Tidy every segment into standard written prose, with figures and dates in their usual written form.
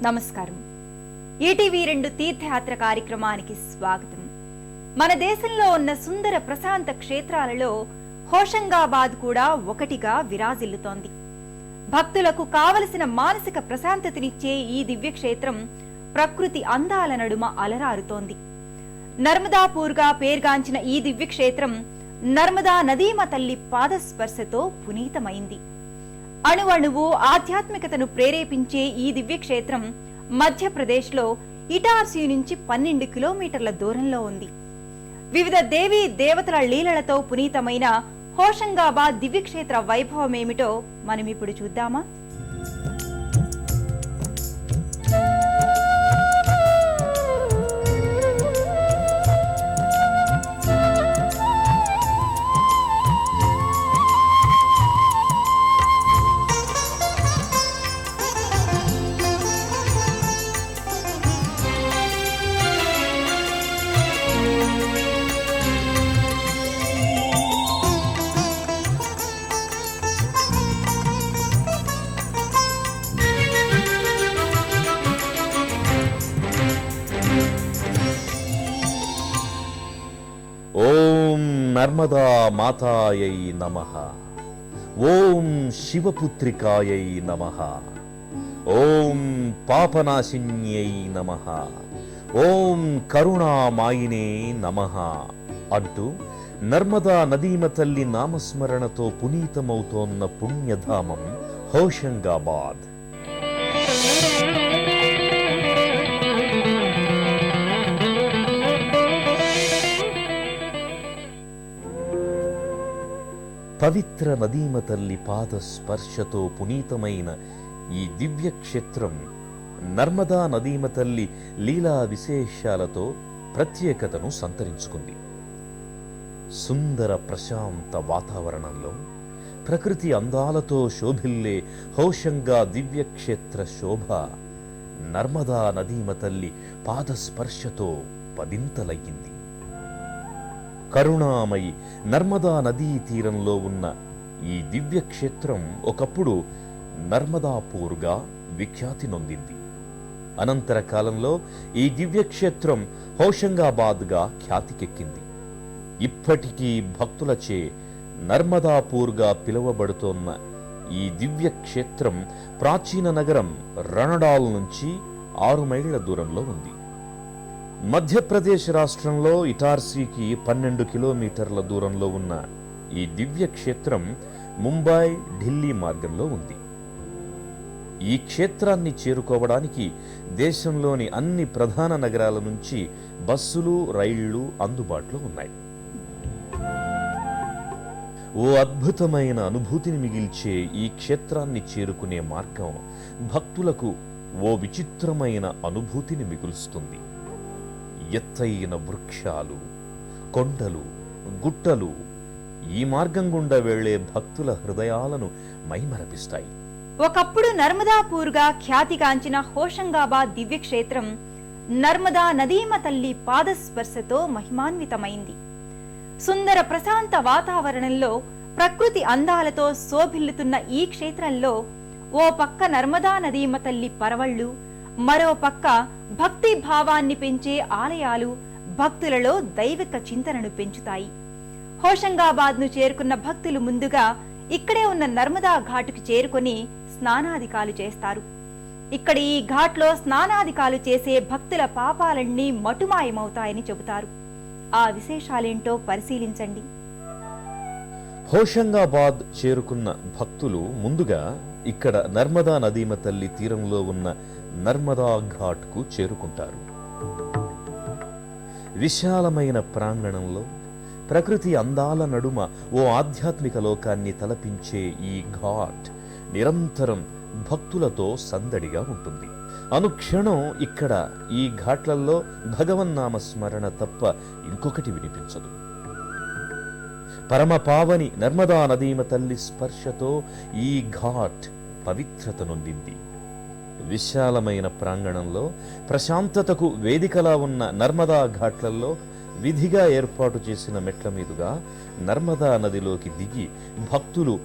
నమస్కారం. ఈటీవీ2 తీర్థయాత్ర కార్యక్రమానికి స్వాగతం. మన దేశంలో ఉన్న సుందర ప్రశాంత క్షేత్రాలలో హోషంగాబాద్ కూడా ఒకటిగా విరాజిల్లుతోంది. భక్తులకు కావలసిన మానసిక ప్రశాంతతనిచ్చే ఈ దివ్యక్షేత్రం ప్రకృతి అందాల నడుమ అలరారుతోంది. నర్మదాపూర్గా పేర్గాంచిన ఈ దివ్యక్షేత్రం నర్మదా నదీమ తల్లి పాదస్పర్శతో పునీతమైంది. అణువణువు ఆధ్యాత్మికతను ప్రేరేపించే ఈ దివ్యక్షేత్రం మధ్యప్రదేశ్లో ఇటార్సీ నుంచి 12 కిలోమీటర్ల దూరంలో ఉంది. వివిధ దేవీ దేవతల లీలలతో పునీతమైన హోషంగాబాద్ దివ్యక్షేత్ర వైభవమేమిటో మనమిప్పుడు చూద్దామా? ఓం నర్మదా మాతాయై నమః. ఓం శివపుత్రికాయై నమః. ఓం పాపనాశిన్యై నమః. ఓం కరుణామాయినే నమః అంటూ నర్మదా నదీమ తల్లి నామస్మరణతో పునీతమవుతోన్న పుణ్యధామం హోషంగాబాద్. పవిత్ర నదీమ తల్లి పాద స్పర్శతో పునీతమైన ఈ దివ్యక్షేత్రం నర్మదా నదీమ తల్లి లీలా విశేషాలతో ప్రత్యేకతను సంతరించుకుంది. సుందర ప్రశాంత వాతావరణంలో ప్రకృతి అందాలతో శోభిల్లే హోషంగా దివ్యక్షేత్ర శోభ నర్మదా నదీమ తల్లి పాదస్పర్శతో పదింతలయ్యింది. కరుణామయి నర్మదా నదీ తీరంలో ఉన్న ఈ దివ్యక్షేత్రం ఒకప్పుడు నర్మదాపూర్గా విఖ్యాతి నొందింది. అనంతర కాలంలో ఈ దివ్యక్షేత్రం హోషంగాబాద్గా ఖ్యాతికెక్కింది. ఇప్పటికీ భక్తులచే నర్మదాపూర్గా పిలువబడుతోన్న ఈ దివ్యక్షేత్రం ప్రాచీన నగరం రణడాల్ నుంచి 6 మైళ్ళ దూరంలో ఉంది. మధ్యప్రదేశ్ రాష్ట్రంలో ఇటార్సీకి 12 కిలోమీటర్ల దూరంలో ఉన్న ఈ దివ్యక్షేత్రం ముంబై ఢిల్లీ మార్గంలో ఉంది. ఈ క్షేత్రాన్ని చేరుకోవడానికి దేశంలోని అన్ని ప్రధాన నగరాల నుంచి బస్సులు, రైళ్లు అందుబాటులో ఉన్నాయి. ఓ అద్భుతమైన అనుభూతిని మిగిల్చే ఈ క్షేత్రాన్ని చేరుకునే మార్గం భక్తులకు ఓ విచిత్రమైన అనుభూతిని మిగులుస్తుంది. ఎత్తైన వృక్షాలు, కొండలు, గుట్టలు ఈ మార్గం గుండా వెళ్లే భక్తుల హృదయాలను మైమరపిస్తాయి. ఒకప్పుడు నర్మదాపూర్గా ఖ్యాతిగాంచిన హోషంగాబాద్ దివ్యక్షేత్రం నర్మదా నదీమ తల్లి పాదస్పర్శతో మహిమాన్వితమైంది. సుందర ప్రశాంత వాతావరణంలో ప్రకృతి అందాలతో శోభిల్లుతున్న ఈ క్షేత్రంలో ఓ పక్క నర్మదా నదీమ తల్లి పరవళ్లు, మరో పక్క భక్తి భావాన్ని పెంచే ఆలయాలు భక్తులలో దైవిక చింతనను పెంచుతాయి. హోషంగాబాద్ ను చేరుకున్న భక్తులు ముందుగా ఇక్కడే ఉన్న నర్మదా ఘాటుకు చేరుకొని స్నానాదికాలు చేస్తారు. ఇక్కడ ఈ ఘాట్లో స్నానాదికాలు చేసే భక్తుల పాపాలన్నీ మటుమాయమవుతాయని చెబుతారు. ఆ విశేషాలేంటో పరిశీలించండి. హోషంగాబాద్ చేరుకున్న భక్తులు ముందుగా ఇక్కడ నర్మదా నదీమ తల్లి తీరంలో ఉన్న నర్మదా ఘాట్ కు చేరుకుంటారు. విశాలమైన ప్రాంగణంలో ప్రకృతి అందాల నడుమ ఓ ఆధ్యాత్మిక లోకాన్ని తలపించే ఈ ఘాట్ నిరంతరం భక్తులతో సందడిగా ఉంటుంది. అనుక్షణం ఇక్కడ ఈ ఘాట్లలో భగవన్నామ స్మరణ తప్ప ఇంకొకటి వినిపించదు. పరమ పావని నర్మదా నదీమ తల్లి స్పర్శతో ఈ ఘాట్ పవిత్రత నొందింది. విశాలమైన ప్రాంగణంలో ప్రశాంతతకు వేదికలా ఉన్న నర్మదా ఘాట్లలో విధిగా ఏర్పాటు చేసిన మెట్ల మీదుగా నర్మదా నదిలోకి దిగి భక్తులు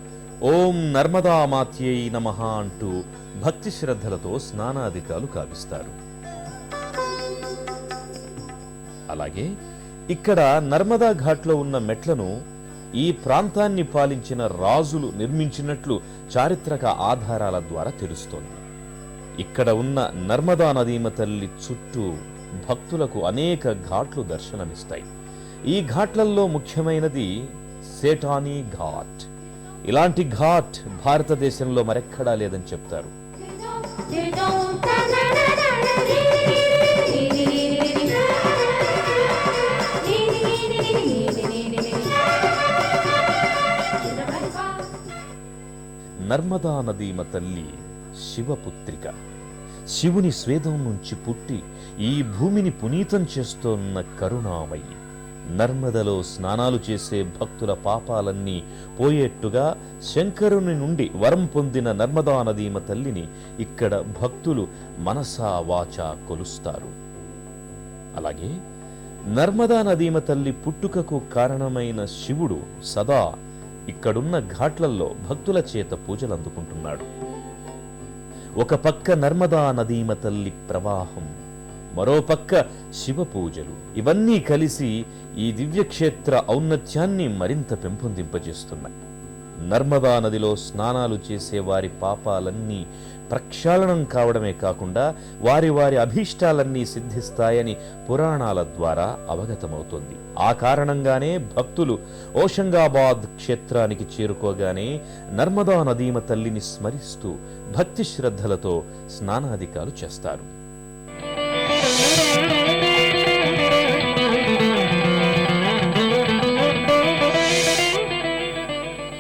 ఓం నర్మదా మాత్యై నమః అంటూ భక్తి శ్రద్ధలతో స్నానాధికాలు కావిస్తారు. అలాగే ఇక్కడ నర్మదా ఘాట్లో ఉన్న మెట్లను ఈ ప్రాంతాన్ని పాలించిన రాజులు నిర్మించినట్లు చారిత్రక ఆధారాల ద్వారా తెలుస్తోంది. ఇక్కడ ఉన్న నర్మదా నదీమ తల్లి చుట్టూ భక్తులకు అనేక ఘాట్లు దర్శనమిస్తాయి. ఈ ఘాట్లలో ముఖ్యమైనది సేటానీ ఘాట్. ఇలాంటి ఘాట్ భారతదేశంలో మరెక్కడా లేదని చెప్తారు. నర్మదా నదీమ తల్లి శివపుత్రిక. శివుని స్వేదం నుంచి పుట్టి ఈ భూమిని పునీతం చేస్తోన్న కరుణామయి. నర్మదలో స్నానాలు చేసే భక్తుల పాపాలన్నీ పోయేట్టుగా శంకరుని నుండి వరం పొందిన నర్మదా నదీమ తల్లిని ఇక్కడ భక్తులు మనసా వాచా కొలుస్తారు. అలాగే నర్మదా నదీమ తల్లి పుట్టుకకు కారణమైన శివుడు సదా ఇక్కడున్న ఘాట్లలో భక్తుల చేత పూజలు అందుకుంటున్నాడు. ఒక పక్క నర్మదా నదీమ తల్లి ప్రవాహం, మరో పక్క శివ పూజలు, ఇవన్నీ కలిసి ఈ దివ్యక్షేత్ర ఔన్నత్యాన్ని మరింత పెంపొందింపజేస్తున్నాయి. నర్మదా నదిలో స్నానాలు చేసే వారి పాపాలన్నీ ప్రక్షాళనం కావడమే కాకుండా వారి వారి అభీష్టాలన్నీ సిద్ధిస్తాయని పురాణాల ద్వారా అవగతమవుతోంది. ఆ కారణంగానే భక్తులు ఓషంగాబాద్ క్షేత్రానికి చేరుకోగానే నర్మదా నదీమ తల్లిని స్మరిస్తూ భక్తి శ్రద్ధలతో స్నానాధికాలు చేస్తారు.